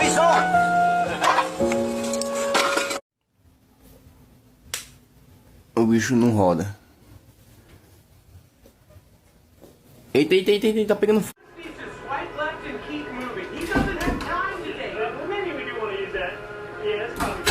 Eyes on! O bicho não roda. Eita, eita, eita, eita, tá pegando fogo. Swipe left and keep moving. He doesn't have time today. Well, maybe we do want to use that. Yeah, that's probably.